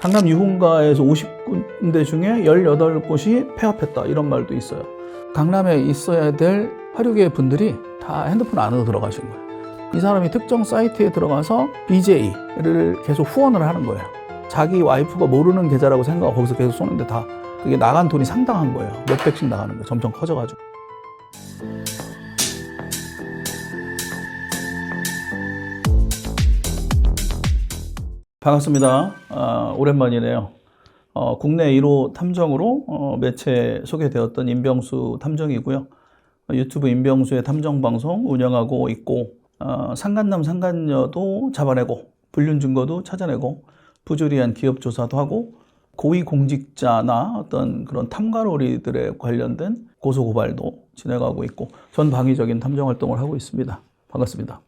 강남 유흥가에서 50군데 중에 18곳이 폐업했다, 이런 말도 있어요. 강남에 있어야 될 화류계 분들이 다 핸드폰 안으로 들어가신 거예요. 이 사람이 특정 사이트에 들어가서 BJ를 계속 후원을 하는 거예요. 자기 와이프가 모르는 계좌라고 생각하고 거기서 계속 쏘는데 다 그게 나간 돈이 상당한 거예요. 몇백씩 나가는 거예요. 점점 커져가지고. 반갑습니다. 오랜만이네요. 국내 1호 탐정으로 매체에 소개되었던 임병수 탐정이고요. 유튜브 임병수의 탐정방송 운영하고 있고, 상간남 상간녀도 잡아내고, 불륜 증거도 찾아내고, 부조리한 기업 조사도 하고, 고위공직자나 어떤 그런 탐관오리들에 관련된 고소고발도 진행하고 있고, 전방위적인 탐정 활동을 하고 있습니다. 반갑습니다.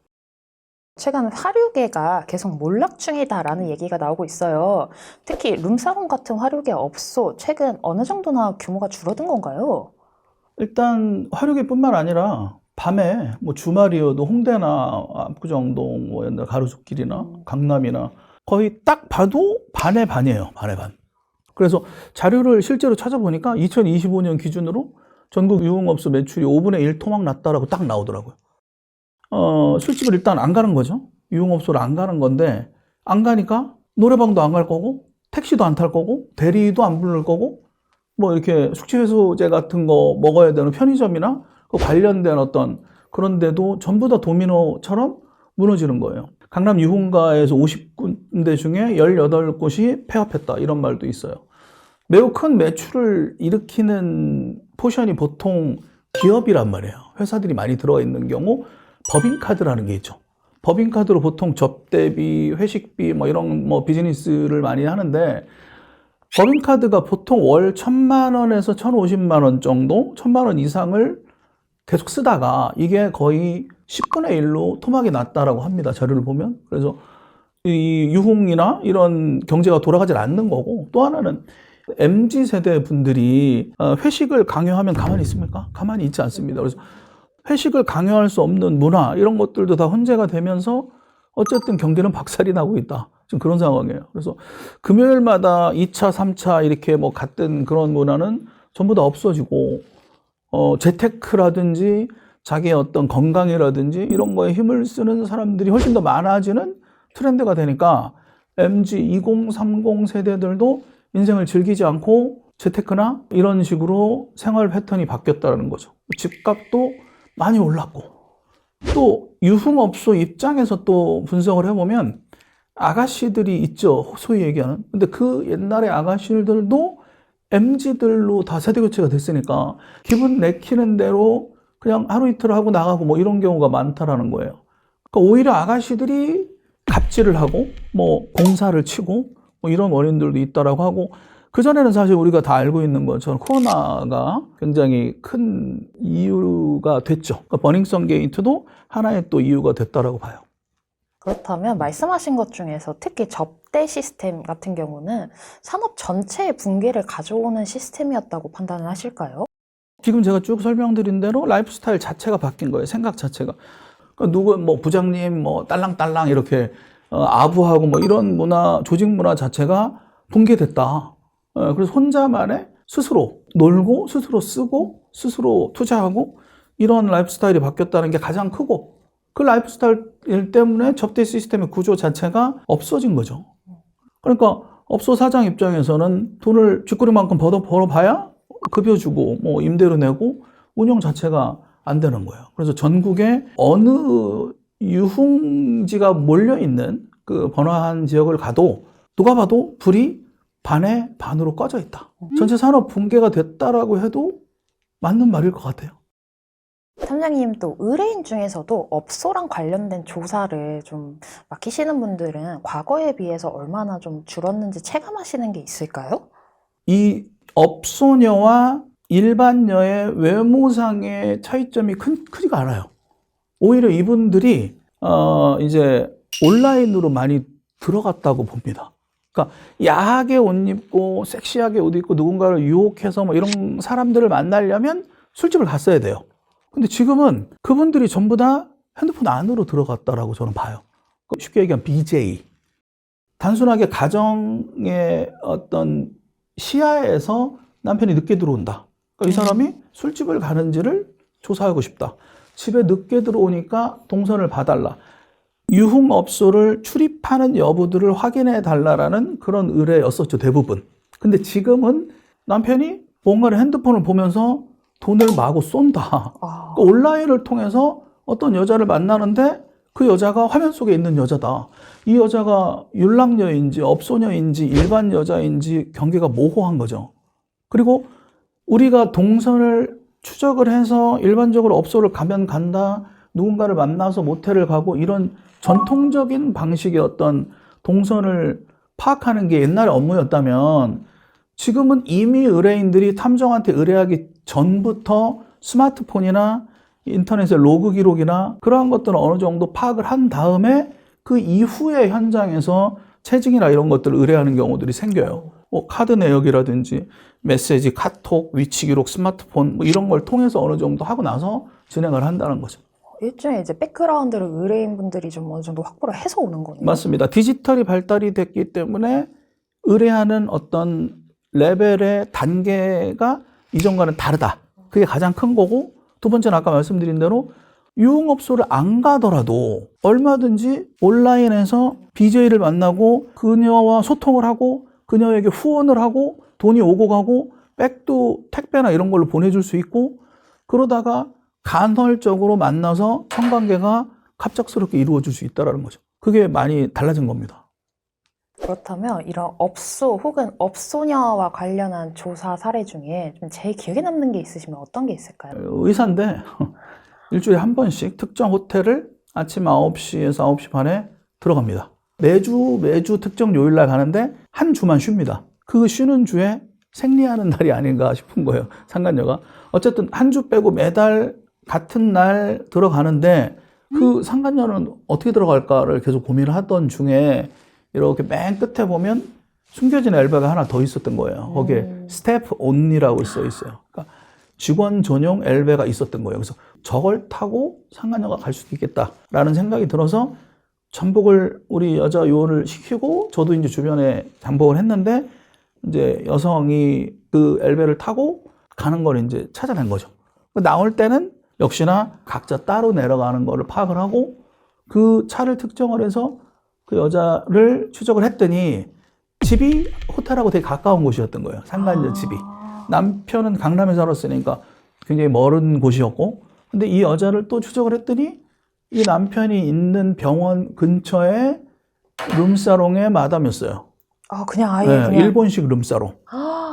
최근 화류계가 계속 몰락중이다라는 얘기가 나오고 있어요. 특히 룸사롱 같은 화류계 업소, 최근 어느 정도나 규모가 줄어든 건가요? 일단 화류계뿐만 아니라 밤에 뭐 주말이어도 홍대나 압구정동, 뭐 옛날 가로수길이나 강남이나 거의 딱 봐도 반의 반이에요. 반의 반. 그래서 자료를 실제로 찾아보니까 2025년 기준으로 전국 유흥업소 매출이 5분의 1 토막 났다라고 딱 나오더라고요. 술집을 일단 안 가는 거죠. 유흥업소를 안 가는 건데, 안 가니까 노래방도 안 갈 거고, 택시도 안 탈 거고, 대리도 안 부를 거고, 뭐 이렇게 숙취해소제 같은 거 먹어야 되는 편의점이나 그 관련된 어떤 그런 데도 전부 다 도미노처럼 무너지는 거예요. 강남 유흥가에서 50군데 중에 18곳이 폐업했다, 이런 말도 있어요. 매우 큰 매출을 일으키는 포션이 보통 기업이란 말이에요. 회사들이 많이 들어가 있는 경우 법인카드라는 게 있죠. 법인카드로 보통 접대비, 회식비 뭐 이런 뭐 비즈니스를 많이 하는데, 법인카드가 보통 월 1,000만 원에서 1,050만 원 정도, 1,000만 원 이상을 계속 쓰다가 이게 거의 10분의 1로 토막이 났다라고 합니다. 자료를 보면. 그래서 이 유흥이나 이런 경제가 돌아가질 않는 거고, 또 하나는 MZ세대 분들이 회식을 강요하면 가만히 있습니까? 가만히 있지 않습니다. 그래서 회식을 강요할 수 없는 문화, 이런 것들도 다 혼재가 되면서 어쨌든 경기는 박살이 나고 있다. 지금 그런 상황이에요. 그래서 금요일마다 2차, 3차 이렇게 뭐 같은 그런 문화는 전부 다 없어지고, 재테크라든지 자기의 어떤 건강이라든지 이런 거에 힘을 쓰는 사람들이 훨씬 더 많아지는 트렌드가 되니까 MZ 2030 세대들도 인생을 즐기지 않고 재테크나 이런 식으로 생활 패턴이 바뀌었다는 거죠. 집값도 많이 올랐고, 또 유흥업소 입장에서 또 분석을 해보면 아가씨들이 있죠, 소위 얘기하는. 근데 그 옛날의 아가씨들도 MZ들로 다 세대 교체가 됐으니까 기분 내키는 대로 그냥 하루 이틀 하고 나가고 뭐 이런 경우가 많다라는 거예요. 그러니까 오히려 아가씨들이 갑질을 하고 뭐 공사를 치고 뭐 이런 원인들도 있다라고 하고, 그전에는 사실 우리가 다 알고 있는 것처럼 코로나가 굉장히 큰 이유가 됐죠. 그러니까 버닝썬 게이트도 하나의 또 이유가 됐다라고 봐요. 그렇다면 말씀하신 것 중에서 특히 접대 시스템 같은 경우는 산업 전체의 붕괴를 가져오는 시스템이었다고 판단을 하실까요? 지금 제가 쭉 설명드린 대로 라이프 스타일 자체가 바뀐 거예요. 생각 자체가. 그러니까 누구 뭐 부장님 뭐 딸랑딸랑 이렇게 아부하고 뭐 이런 문화, 조직 문화 자체가 붕괴됐다. 그래서 혼자만의 스스로 놀고 스스로 쓰고 스스로 투자하고 이런 라이프 스타일이 바뀌었다는 게 가장 크고, 그 라이프 스타일 때문에 접대 시스템의 구조 자체가 없어진 거죠. 그러니까 업소 사장 입장에서는 돈을 쥐꼬리만큼 벌어봐야 급여 주고 뭐 임대료 내고 운영 자체가 안 되는 거예요. 그래서 전국에 어느 유흥지가 몰려있는 그 번화한 지역을 가도 누가 봐도 불이 반에 반으로 꺼져 있다. 전체 산업 붕괴가 됐다라고 해도 맞는 말일 것 같아요. 탐정님, 또 의뢰인 중에서도 업소랑 관련된 조사를 좀 맡기시는 분들은 과거에 비해서 얼마나 좀 줄었는지 체감하시는 게 있을까요? 이 업소녀와 일반녀의 외모상의 차이점이 크지가 않아요. 오히려 이분들이 이제 온라인으로 많이 들어갔다고 봅니다. 그러니까 야하게 옷 입고 섹시하게 옷 입고 누군가를 유혹해서 뭐 이런 사람들을 만나려면 술집을 갔어야 돼요. 근데 지금은 그분들이 전부 다 핸드폰 안으로 들어갔다라고 저는 봐요. 쉽게 얘기하면 BJ. 단순하게 가정의 어떤 시야에서 남편이 늦게 들어온다. 그러니까 이 사람이 술집을 가는지를 조사하고 싶다. 집에 늦게 들어오니까 동선을 봐달라. 유흥업소를 출입하는 여부들을 확인해 달라라는 그런 의뢰였었죠, 대부분. 근데 지금은 남편이 뭔가를 핸드폰을 보면서 돈을 마구 쏜다. 그러니까 온라인을 통해서 어떤 여자를 만나는데 그 여자가 화면 속에 있는 여자다. 이 여자가 윤락녀인지 업소녀인지 일반 여자인지 경계가 모호한 거죠. 그리고 우리가 동선을 추적을 해서 일반적으로 업소를 가면 간다, 누군가를 만나서 모텔을 가고 이런 전통적인 방식의 어떤 동선을 파악하는 게 옛날의 업무였다면 지금은 이미 의뢰인들이 탐정한테 의뢰하기 전부터 스마트폰이나 인터넷의 로그 기록이나 그러한 것들을 어느 정도 파악을 한 다음에 그 이후에 현장에서 체증이나 이런 것들을 의뢰하는 경우들이 생겨요. 카드 내역이라든지 메시지, 카톡, 위치 기록, 스마트폰 뭐 이런 걸 통해서 어느 정도 하고 나서 진행을 한다는 거죠. 일종의 이제 백그라운드를 의뢰인분들이 좀 어느 정도 확보를 해서 오는 거네요. 맞습니다. 디지털이 발달이 됐기 때문에 의뢰하는 어떤 레벨의 단계가 이전과는 다르다. 그게 가장 큰 거고, 두 번째는 아까 말씀드린 대로 유흥업소를 안 가더라도 얼마든지 온라인에서 BJ를 만나고 그녀와 소통을 하고 그녀에게 후원을 하고 돈이 오고 가고 백도 택배나 이런 걸로 보내줄 수 있고 그러다가 간헐적으로 만나서 성관계가 갑작스럽게 이루어질 수 있다는 거죠. 그게 많이 달라진 겁니다. 그렇다면 이런 업소 혹은 업소녀와 관련한 조사 사례 중에 좀 제일 기억에 남는 게 있으시면 어떤 게 있을까요? 의사인데 일주일에 한 번씩 특정 호텔을 아침 9시에서 9시 반에 들어갑니다. 매주 특정 요일날 가는데 한 주만 쉽니다. 그 쉬는 주에 생리하는 날이 아닌가 싶은 거예요. 상간녀가. 어쨌든 한 주 빼고 매달 같은 날 들어가는데 그 상간녀는 어떻게 들어갈까를 계속 고민을 하던 중에 이렇게 맨 끝에 보면 숨겨진 엘베가 하나 더 있었던 거예요. 거기에 스태프 온리라고 써 있어요. 그러니까 직원 전용 엘베가 있었던 거예요. 그래서 저걸 타고 상간녀가 갈 수도 있겠다라는 생각이 들어서 잠복을 우리 여자 요원을 시키고 저도 이제 주변에 잠복을 했는데 이제 여성이 그 엘베를 타고 가는 걸 이제 찾아낸 거죠. 나올 때는 역시나 각자 따로 내려가는 거를 파악을 하고 그 차를 특정을 해서 그 여자를 추적을 했더니 집이 호텔하고 되게 가까운 곳이었던 거예요. 상간녀 집이. 남편은 강남에 살았으니까 굉장히 멀은 곳이었고 근데 이 여자를 또 추적을 했더니 이 남편이 있는 병원 근처에 룸사롱의 마담이었어요. 그냥 아예 네, 그냥 일본식 룸사롱.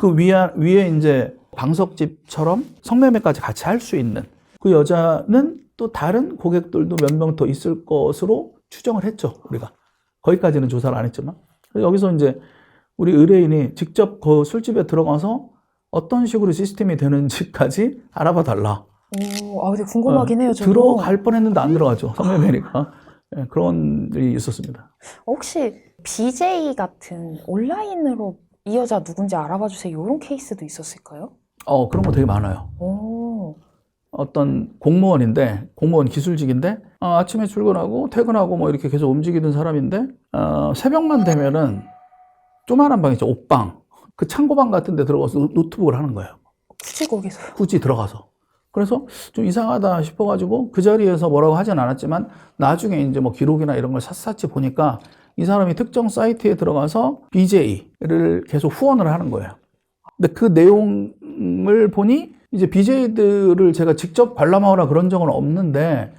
그 위에 이제 방석집처럼 성매매까지 같이 할 수 있는 그 여자는 또 다른 고객들도 몇 명 더 있을 것으로 추정을 했죠, 우리가. 거기까지는 조사를 안 했지만. 여기서 이제 우리 의뢰인이 직접 그 술집에 들어가서 어떤 식으로 시스템이 되는지까지 알아봐 달라. 근데 궁금하긴 해요, 저도. 들어갈 뻔했는데 안 들어가죠. 성매매니까. 네, 그런 일이 있었습니다. 혹시 BJ 같은 온라인으로 이 여자 누군지 알아봐 주세요. 이런 케이스도 있었을까요? 그런 거 되게 많아요. 어떤 공무원인데, 공무원 기술직인데, 아침에 출근하고 퇴근하고 뭐 이렇게 계속 움직이던 사람인데, 새벽만 되면은 조그만한 방 있죠, 옷방. 그 창고방 같은 데 들어가서 노트북을 하는 거예요. 굳이 거기서. 굳이 들어가서. 그래서 좀 이상하다 싶어가지고 그 자리에서 뭐라고 하진 않았지만 나중에 이제 뭐 기록이나 이런 걸 샅샅이 보니까 이 사람이 특정 사이트에 들어가서 BJ를 계속 후원을 하는 거예요. 근데 그 내용을 보니 이제 BJ들을 제가 직접 관람하거나 그런 적은 없는데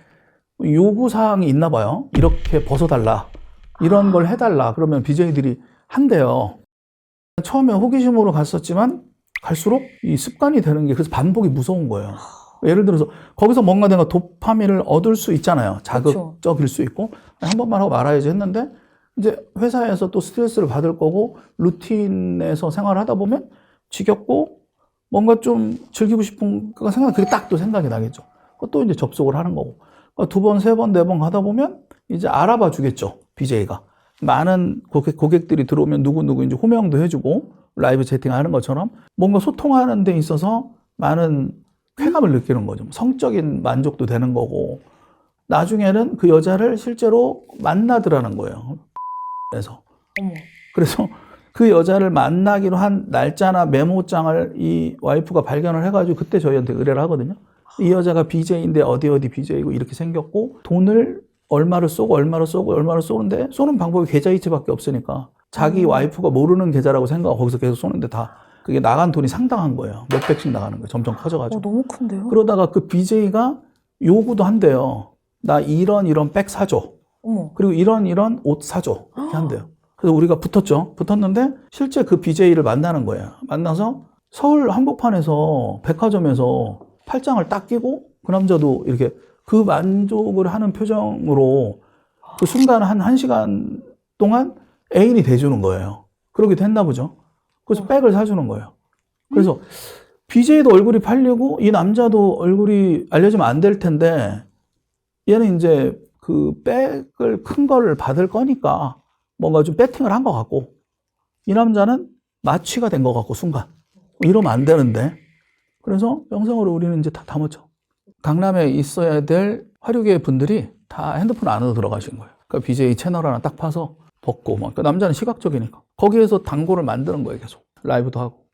요구사항이 있나 봐요. 이렇게 벗어달라. 이런 걸 해달라. 그러면 BJ들이 한대요. 처음에 호기심으로 갔었지만 갈수록 이 습관이 되는 게 그래서 반복이 무서운 거예요. 예를 들어서 거기서 뭔가 내가 도파민을 얻을 수 있잖아요. 자극적일 수 있고 한 번만 하고 말아야지 했는데 이제 회사에서 또 스트레스를 받을 거고 루틴에서 생활을 하다 보면 지겹고 뭔가 좀 즐기고 싶은 생각 그게 딱 또 생각이 나겠죠. 또 이제 접속을 하는 거고 두 번, 세 번, 네 번 가다 보면 이제 알아봐 주겠죠. BJ가 많은 고객들이 들어오면 누구 이제 호명도 해주고 라이브 채팅하는 것처럼 뭔가 소통하는 데 있어서 많은 쾌감을 느끼는 거죠. 성적인 만족도 되는 거고 나중에는 그 여자를 실제로 만나더라는 거예요. 그래서 어머. 그래서 그 여자를 만나기로 한 날짜나 메모장을 이 와이프가 발견을 해가지고 그때 저희한테 의뢰를 하거든요. 이 여자가 BJ인데 어디 BJ고 이렇게 생겼고 돈을 얼마를 쏘는데 쏘는 방법이 계좌이체밖에 없으니까 자기 와이프가 모르는 계좌라고 생각하고 거기서 계속 쏘는데 다 그게 나간 돈이 상당한 거예요. 몇백씩 나가는 거예요. 점점 커져가지고. 너무 큰데요? 그러다가 그 BJ가 요구도 한대요. 나 이런 백 사줘. 어머. 그리고 이런 옷 사줘. 이렇게 한대요. 그래서 우리가 붙었는데 실제 그 BJ를 만나는 거예요. 만나서 서울 한복판에서 백화점에서 팔짱을 딱 끼고 그 남자도 이렇게 그 만족을 하는 표정으로 그 순간 한 1시간 동안 애인이 돼주는 거예요. 그러기도 했나 보죠. 그래서 백을 사주는 거예요. 그래서 BJ도 얼굴이 팔리고 이 남자도 얼굴이 알려지면 안 될 텐데 얘는 이제 그 백을 큰 거를 받을 거니까 뭔가 좀 배팅을 한 것 같고 이 남자는 마취가 된 것 같고 순간 이러면 안 되는데 그래서 영상으로 우리는 이제 다 담았죠. 강남에 있어야 될 화류계 분들이 다 핸드폰 안으로 들어가신 거예요. 그러니까 BJ 채널 하나 딱 파서 벗고 막. 그러니까 남자는 시각적이니까 거기에서 단골을 만드는 거예요. 계속 라이브도 하고.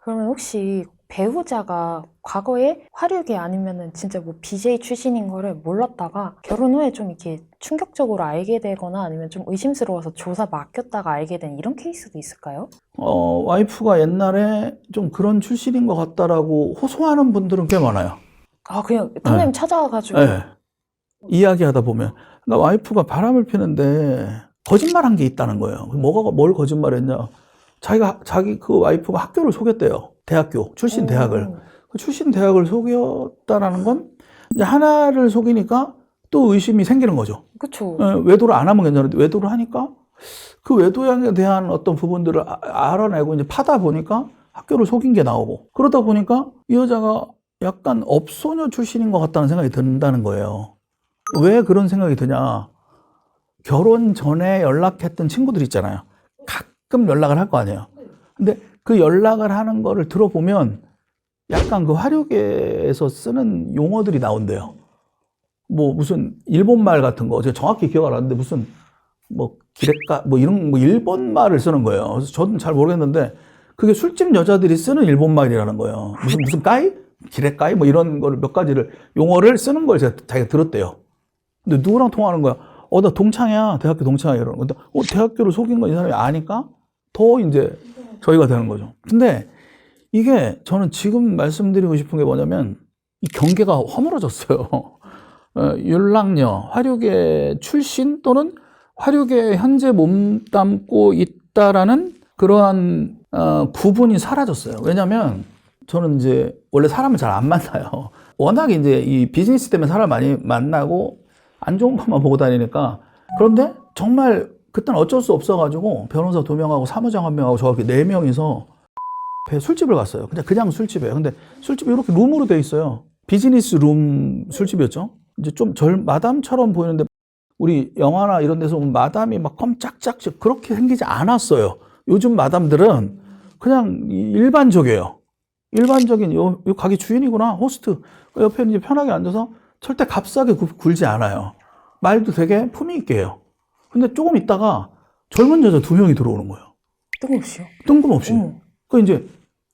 그러면 혹시 배우자가 과거에 화류계 아니면은 진짜 뭐 BJ 출신인 거를 몰랐다가 결혼 후에 좀 이렇게 충격적으로 알게 되거나 아니면 좀 의심스러워서 조사 맡겼다가 알게 된 이런 케이스도 있을까요? 와이프가 옛날에 좀 그런 출신인 것 같다라고 호소하는 분들은 꽤 많아요. 아, 그냥 선생님 찾아와가지고. 네. 이야기하다 보면. 그러니까 와이프가 바람을 피는데 거짓말한 게 있다는 거예요. 뭘 거짓말했냐. 자기 그 와이프가 학교를 속였대요. 대학교, 출신 대학을. 그 출신 대학을 속였다라는 건 이제 하나를 속이니까 또 의심이 생기는 거죠. 그쵸. 외도를 안 하면 괜찮은데 외도를 하니까 그 외도에 대한 어떤 부분들을 알아내고 이제 파다 보니까 학교를 속인 게 나오고 그러다 보니까 이 여자가 약간 업소녀 출신인 것 같다는 생각이 든다는 거예요. 왜 그런 생각이 드냐. 결혼 전에 연락했던 친구들 있잖아요. 가끔 연락을 할 거 아니에요. 근데 그 연락을 하는 거를 들어보면 약간 그 화류계에서 쓰는 용어들이 나온대요. 뭐 무슨 일본말 같은 거, 제가 정확히 기억 안 나는데 무슨 뭐 기레까 뭐 이런 뭐 일본말을 쓰는 거예요. 그래서 저는 잘 모르겠는데 그게 술집 여자들이 쓰는 일본말이라는 거예요. 무슨 까이? 기레까이? 뭐 이런 거를 몇 가지를 용어를 쓰는 걸 자기가 들었대요. 근데 누구랑 통화하는 거야? 나 동창이야. 대학교 동창이야. 이러는 건데, 대학교를 속인 건 이 사람이 아니까 더 이제 저희가 되는 거죠. 근데 이게 저는 지금 말씀드리고 싶은 게 뭐냐면 이 경계가 허물어졌어요. 윤락녀, 화류계 출신 또는 화류계에 현재 몸담고 있다라는 그러한 구분이 사라졌어요. 왜냐면 저는 이제 원래 사람을 잘 안 만나요. 워낙 이제 이 비즈니스 때문에 사람을 많이 만나고 안 좋은 것만 보고 다니니까. 그런데 정말 그때는 어쩔 수 없어가지고 변호사 2명하고 사무장 1명하고 저렇게 4명이서 술집을 갔어요. 그냥 술집이에요. 근데 술집이 이렇게 룸으로 돼 있어요. 비즈니스 룸 술집이었죠. 이제 좀 마담처럼 보이는데 우리 영화나 이런 데서 보면 마담이 막 껌짝짝짝 그렇게 생기지 않았어요. 요즘 마담들은 그냥 일반적이에요. 일반적인 요 가게 주인이구나, 호스트. 옆에 이제 편하게 앉아서 절대 값싸게 굴지 않아요. 말도 되게 품위 있게 해요. 근데 조금 있다가 젊은 여자 2명이 들어오는 거예요. 뜬금없이요? 뜬금없이. 그 이제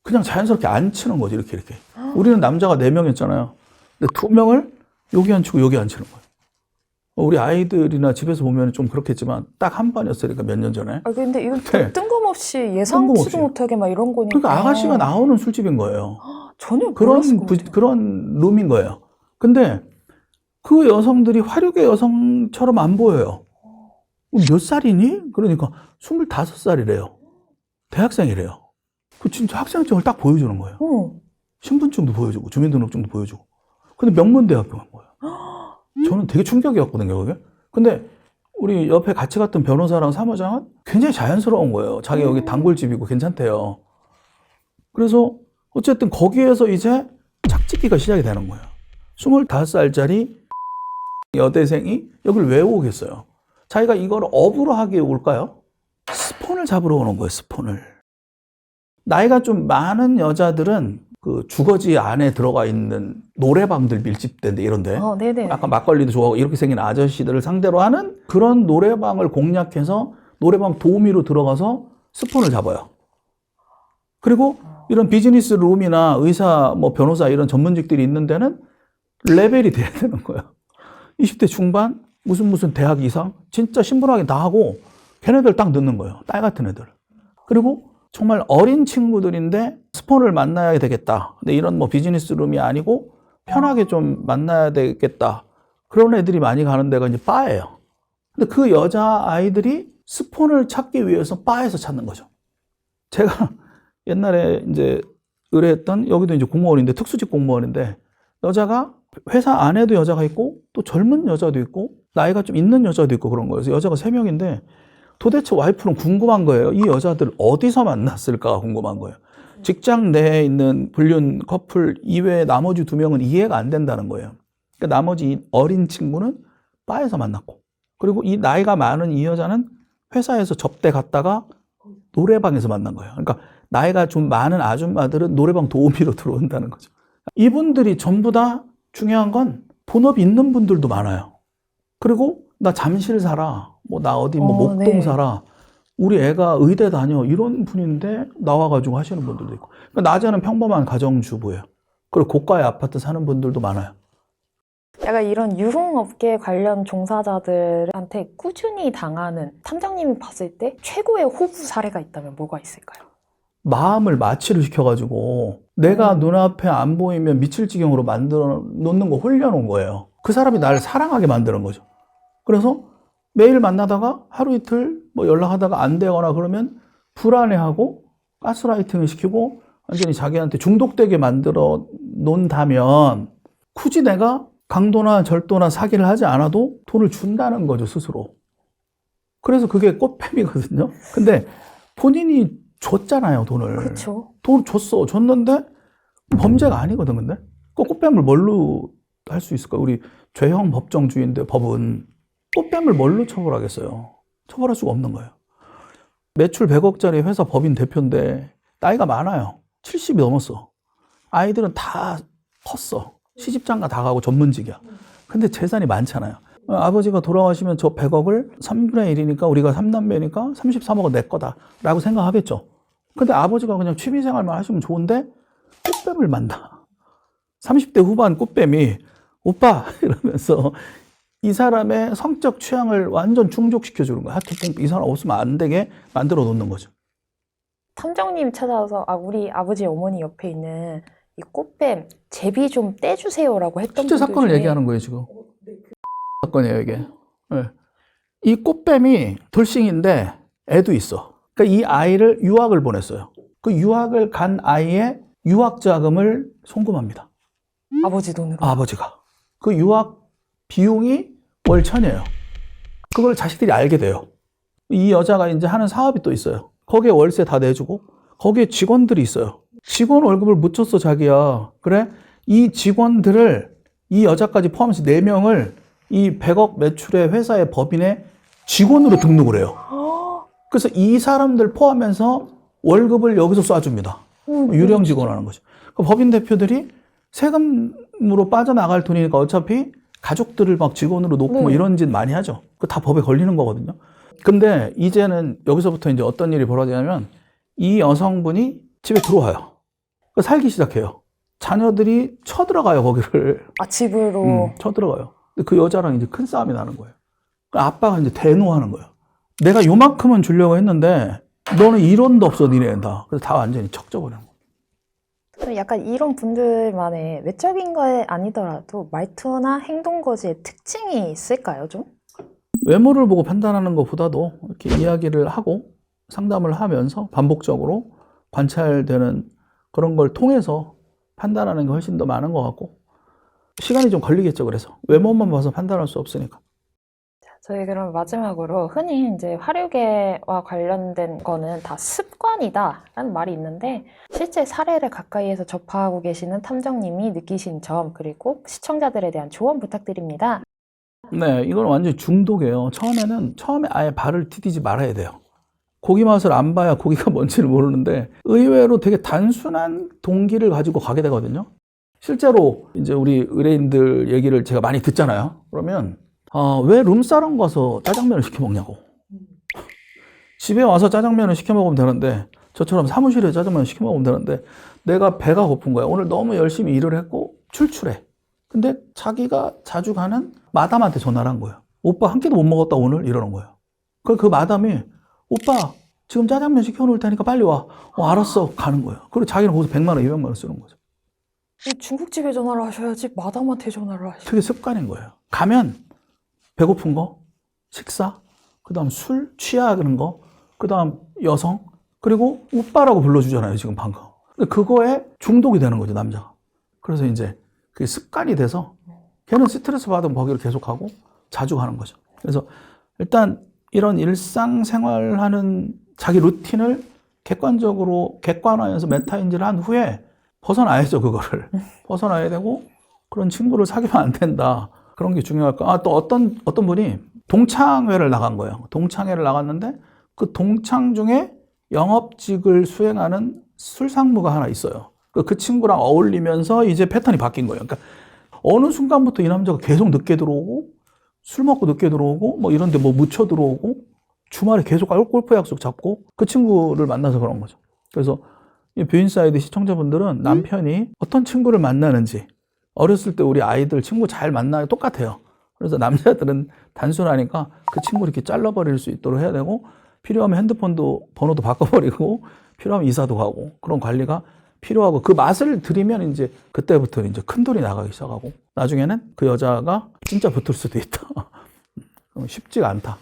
그냥 자연스럽게 앉히는 거지, 이렇게. 우리는 남자가 4명이었잖아요. 근데 2명을 여기 앉히고 여기 앉히는 거예요. 우리 아이들이나 집에서 보면 좀 그렇겠지만 딱 한 반이었으니까 몇 년 전에. 아, 근데 이건 네. 뜬금없이 예상치도 못하게 막 이런 거니까. 그러니까 아가씨가 나오는 술집인 거예요. 전혀 몰랐을 것 같아요. 그런 룸인 거예요. 근데 그 여성들이 화류계 여성처럼 안 보여요. 몇 살이니? 그러니까 25살이래요. 대학생이래요. 그 진짜 학생증을 딱 보여주는 거예요. 신분증도 보여주고 주민등록증도 보여주고. 근데 명문대학교 간 거예요. 저는 되게 충격이었거든요, 그게. 근데 우리 옆에 같이 갔던 변호사랑 사무장은 굉장히 자연스러운 거예요. 자기 여기 단골집이고 괜찮대요. 그래서 어쨌든 거기에서 이제 착지기가 시작이 되는 거예요. 25살짜리 여대생이 여기를 왜 오겠어요? 자기가 이걸 업으로 하기에 올까요? 스폰을 잡으러 오는 거예요, 스폰을. 나이가 좀 많은 여자들은 그 주거지 안에 들어가 있는 노래방들 밀집된데 이런데 네네. 아까 막걸리도 좋아하고 이렇게 생긴 아저씨들을 상대로 하는 그런 노래방을 공략해서 노래방 도우미로 들어가서 스폰을 잡아요. 그리고 이런 비즈니스 룸이나 의사, 뭐 변호사 이런 전문직들이 있는 데는 레벨이 돼야 되는 거예요. 20대 중반, 무슨 대학 이상, 진짜 신분하게 다 하고 걔네들 딱 넣는 거예요. 딸 같은 애들. 그리고 정말 어린 친구들인데 스폰을 만나야 되겠다. 근데 이런 뭐 비즈니스 룸이 아니고 편하게 좀 만나야 되겠다. 그런 애들이 많이 가는 데가 이제 바예요. 근데 그 여자아이들이 스폰을 찾기 위해서 바에서 찾는 거죠. 제가 옛날에 이제 의뢰했던 여기도 이제 공무원인데 특수직 공무원인데 여자가 회사 안에도 여자가 있고 또 젊은 여자도 있고 나이가 좀 있는 여자도 있고 그런 거예요. 그래서 여자가 3명인데 도대체 와이프는 궁금한 거예요. 이 여자들 어디서 만났을까 궁금한 거예요. 직장 내에 있는 불륜 커플 이외에 나머지 2명은 이해가 안 된다는 거예요. 그러니까 나머지 이 어린 친구는 바에서 만났고 그리고 이 나이가 많은 이 여자는 회사에서 접대 갔다가 노래방에서 만난 거예요. 그러니까 나이가 좀 많은 아줌마들은 노래방 도우미로 들어온다는 거죠. 이분들이 전부 다 중요한 건 본업이 있는 분들도 많아요. 그리고 나 잠실 살아. 뭐 나 어디 뭐 목동 네. 살아. 우리 애가 의대 다녀. 이런 분인데 나와가지고 하시는 분들도 있고. 그러니까 낮에는 평범한 가정주부예요. 그리고 고가의 아파트 사는 분들도 많아요. 약간 이런 유흥업계 관련 종사자들한테 꾸준히 당하는 탐정님이 봤을 때 최고의 호구 사례가 있다면 뭐가 있을까요? 마음을 마취를 시켜가지고 내가 눈앞에 안 보이면 미칠 지경으로 만들어 놓는 거 홀려놓은 거예요. 그 사람이 나를 사랑하게 만드는 거죠. 그래서 매일 만나다가 하루 이틀 뭐 연락하다가 안 되거나 그러면 불안해하고 가스라이팅을 시키고 완전히 자기한테 중독되게 만들어 놓는다면 굳이 내가 강도나 절도나 사기를 하지 않아도 돈을 준다는 거죠, 스스로. 그래서 그게 꽃뱀이거든요. 근데 본인이 줬잖아요, 돈을. 그렇죠. 돈 줬는데 범죄가 아니거든, 근데. 그 꽃뱀을 뭘로 할 수 있을까? 우리 죄형 법정주의인데 법은 꽃뱀을 뭘로 처벌하겠어요? 처벌할 수가 없는 거예요. 매출 100억짜리 회사 법인 대표인데 나이가 많아요. 70이 넘었어. 아이들은 다 컸어. 시집장가 다 가고 전문직이야. 근데 재산이 많잖아요. 아버지가 돌아가시면 저 100억을 3분의 1이니까 우리가 3남매니까 33억은 내 거다 라고 생각하겠죠. 근데 아버지가 그냥 취미생활만 하시면 좋은데 꽃뱀을 만나. 30대 후반 꽃뱀이 오빠 이러면서 이 사람의 성적 취향을 완전 충족시켜주는 거야. 하트뽕 이 사람 없으면 안 되게 만들어 놓는 거죠. 탐정님 찾아와서 우리 아버지 어머니 옆에 있는 이 꽃뱀 제비 좀 떼주세요라고 했던 실제 분들 사건을 중에 얘기하는 거예요 지금. 사건이에요 이게. 네. 이 꽃뱀이 돌싱인데 애도 있어. 그러니까 이 아이를 유학을 보냈어요. 그 유학을 간 아이의 유학 자금을 송금합니다. 아버지 돈으로. 아버지가. 그 유학 비용이 월 1,000이에요. 그걸 자식들이 알게 돼요. 이 여자가 이제 하는 사업이 또 있어요. 거기에 월세 다 내주고 거기에 직원들이 있어요. 직원 월급을 묻혔어 자기야. 그래? 이 직원들을 이 여자까지 포함해서 4명을 이 100억 매출의 회사의 법인에 직원으로 등록을 해요. 그래서 이 사람들 포함해서 월급을 여기서 쏴줍니다. 유령 직원 하는 거죠. 그 법인 대표들이 세금으로 빠져나갈 돈이니까 어차피 가족들을 막 직원으로 놓고 뭐 이런 짓 많이 하죠. 그 다 법에 걸리는 거거든요. 근데 이제는 여기서부터 이제 어떤 일이 벌어지냐면 이 여성분이 집에 들어와요. 살기 시작해요. 자녀들이 쳐들어가요, 거기를. 집으로. 쳐들어가요. 근데 그 여자랑 이제 큰 싸움이 나는 거예요. 아빠가 이제 대노하는 거예요. 내가 요만큼은 주려고 했는데 너는 1원도 없어, 니네 다. 그래서 다 완전히 척져버리는 거예요. 그럼 약간 이런 분들만의 외적인 거 아니더라도 말투나 행동 거지의 특징이 있을까요, 좀? 외모를 보고 판단하는 것보다도 이렇게 이야기를 하고 상담을 하면서 반복적으로 관찰되는 그런 걸 통해서 판단하는 게 훨씬 더 많은 것 같고 시간이 좀 걸리겠죠. 그래서 외모만 봐서 판단할 수 없으니까. 저희 그럼 마지막으로 흔히 이제 화류계와 관련된 거는 다 습관이다라는 말이 있는데 실제 사례를 가까이에서 접하고 계시는 탐정님이 느끼신 점 그리고 시청자들에 대한 조언 부탁드립니다. 네, 이건 완전히 중독이에요. 처음에 아예 발을 디디지 말아야 돼요. 고기 맛을 안 봐야 고기가 뭔지를 모르는데 의외로 되게 단순한 동기를 가지고 가게 되거든요. 실제로 이제 우리 의뢰인들 얘기를 제가 많이 듣잖아요. 그러면 왜 룸사롱 가서 짜장면을 시켜 먹냐고. 집에 와서 짜장면을 시켜 먹으면 되는데, 저처럼 사무실에 짜장면을 시켜 먹으면 되는데, 내가 배가 고픈 거야. 오늘 너무 열심히 일을 했고 출출해. 근데 자기가 자주 가는 마담한테 전화를 한 거예요. 오빠 한 끼도 못 먹었다 오늘? 이러는 거예요. 그 마담이 오빠 지금 짜장면 시켜놓을 테니까 빨리 와. 알았어. 가는 거예요. 그리고 자기는 거기서 100만 원, 200만 원 쓰는 거죠. 이 중국집에 전화를 하셔야지 마담한테 전화를 하셔. 그게 습관인 거예요. 가면 배고픈 거, 식사, 그 다음 술, 취하는 거, 그 다음 여성, 그리고 오빠라고 불러주잖아요, 지금 방금. 근데 그거에 중독이 되는 거죠, 남자가. 그래서 이제 그게 습관이 돼서 걔는 스트레스 받으면 거기를 계속하고 자주 가는 거죠. 그래서 일단 이런 일상생활하는 자기 루틴을 객관적으로 객관화해서 메타인지를 한 후에 벗어나야죠, 그거를. 벗어나야 되고 그런 친구를 사귀면 안 된다. 그런 게 중요할 거. 또 어떤 분이 동창회를 나간 거예요. 동창회를 나갔는데 그 동창 중에 영업직을 수행하는 술상무가 하나 있어요. 그 친구랑 어울리면서 이제 패턴이 바뀐 거예요. 그러니까 어느 순간부터 이 남자가 계속 늦게 들어오고 술 먹고 늦게 들어오고 뭐 이런데 뭐 묻혀 들어오고 주말에 계속 골프 약속 잡고 그 친구를 만나서 그런 거죠. 그래서 이 뷰인사이드 시청자분들은 남편이 어떤 친구를 만나는지 어렸을 때 우리 아이들 친구 잘 만나요. 똑같아요. 그래서 남자들은 단순하니까 그 친구를 이렇게 잘라버릴 수 있도록 해야 되고 필요하면 핸드폰도 번호도 바꿔버리고 필요하면 이사도 가고 그런 관리가 필요하고 그 맛을 들이면 이제 그때부터 이제 큰 돈이 나가기 시작하고 나중에는 그 여자가 진짜 붙을 수도 있다. 쉽지가 않다.